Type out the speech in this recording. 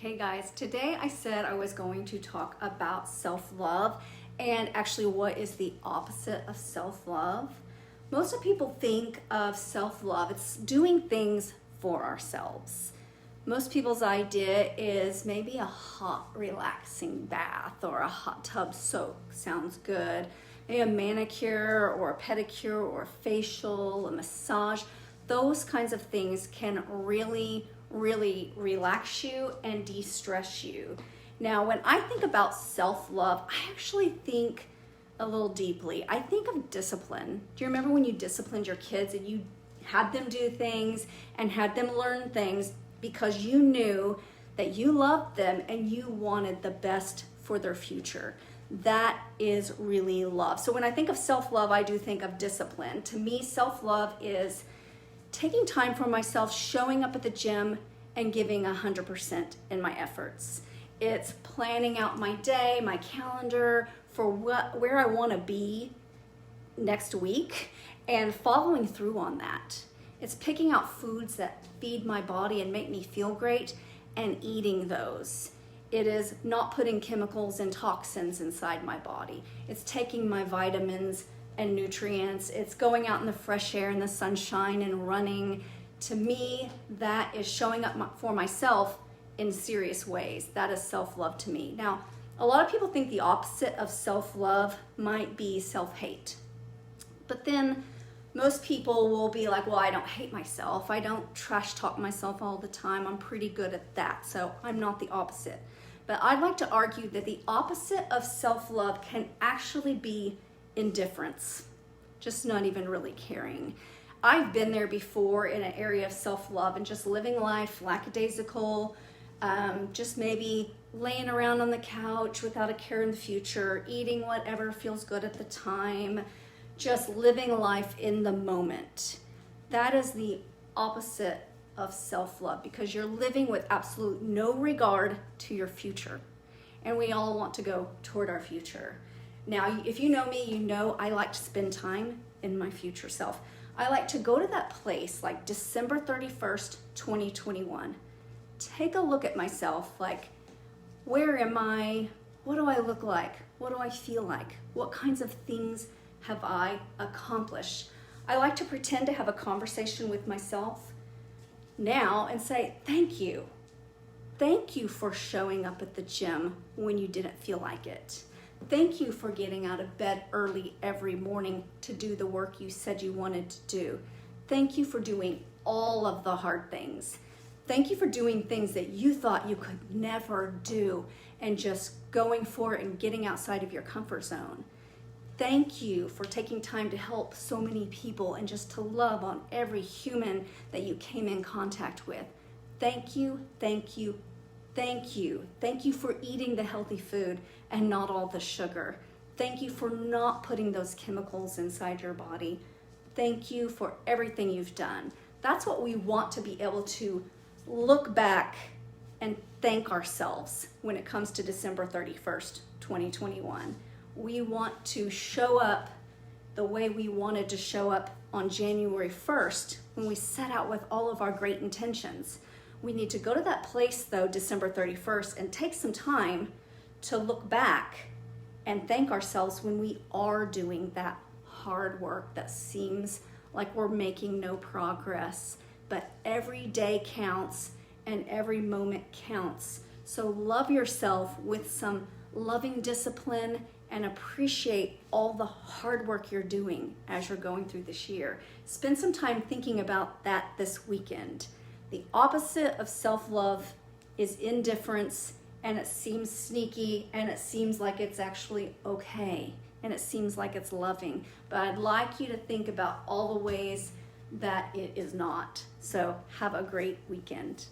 Hey guys, today I said I was going to talk about self-love and actually what is the opposite of self-love. Most of people think of self-love, it's doing things for ourselves. Most people's idea is maybe a hot, relaxing bath or a hot tub soak sounds good. Maybe a manicure or a pedicure or a facial, a massage. Those kinds of things can really relax you and de-stress you. Now, when I think about self-love, I actually think a little deeply. I think of discipline. Do you remember when you disciplined your kids and you had them do things and had them learn things because you knew that you loved them and you wanted the best for their future? That is really love. So when I think of self-love, I do think of discipline. To me, self-love is taking time for myself, showing up at the gym and giving 100% in my efforts. It's planning out my day, my calendar for where I want to be next week and following through on that. It's picking out foods that feed my body and make me feel great and eating those. It is not putting chemicals and toxins inside my body. It's taking my vitamins and nutrients. It's going out in the fresh air and the sunshine and running. To me, that is showing up for myself in serious ways. That is self-love to me. Now, a lot of people think the opposite of self-love might be self-hate. But then most people will be like, well, I don't hate myself. I don't trash talk myself all the time. I'm pretty good at that. So I'm not the opposite. But I'd like to argue that the opposite of self-love can actually be indifference, just not even really caring. I've been there before in an area of self-love and just living life lackadaisical, just maybe laying around on the couch without a care in the future, eating whatever feels good at the time, just living life in the moment. That is the opposite of self-love because you're living with absolute no regard to your future. And we all want to go toward our future. Now, if you know me, you know I like to spend time in my future self. I like to go to that place like December 31st, 2021. Take a look at myself, like, where am I? What do I look like? What do I feel like? What kinds of things have I accomplished? I like to pretend to have a conversation with myself now and say, thank you. Thank you for showing up at the gym when you didn't feel like it. Thank you for getting out of bed early every morning to do the work you said you wanted to do. Thank you for doing all of the hard things. Thank you for doing things that you thought you could never do and just going for it and getting outside of your comfort zone. Thank you for taking time to help so many people and just to love on every human that you came in contact with. Thank you, thank you, thank you. Thank you for eating the healthy food and not all the sugar. Thank you for not putting those chemicals inside your body. Thank you for everything you've done. That's what we want to be able to look back and thank ourselves when it comes to December 31st, 2021. We want to show up the way we wanted to show up on January 1st when we set out with all of our great intentions. We need to go to that place though, December 31st, and take some time to look back and thank ourselves when we are doing that hard work that seems like we're making no progress. But every day counts and every moment counts. So love yourself with some loving discipline and appreciate all the hard work you're doing as you're going through this year. Spend some time thinking about that this weekend. The opposite of self-love is indifference, and it seems sneaky, and it seems like it's actually okay, and it seems like it's loving. But I'd like you to think about all the ways that it is not. So have a great weekend.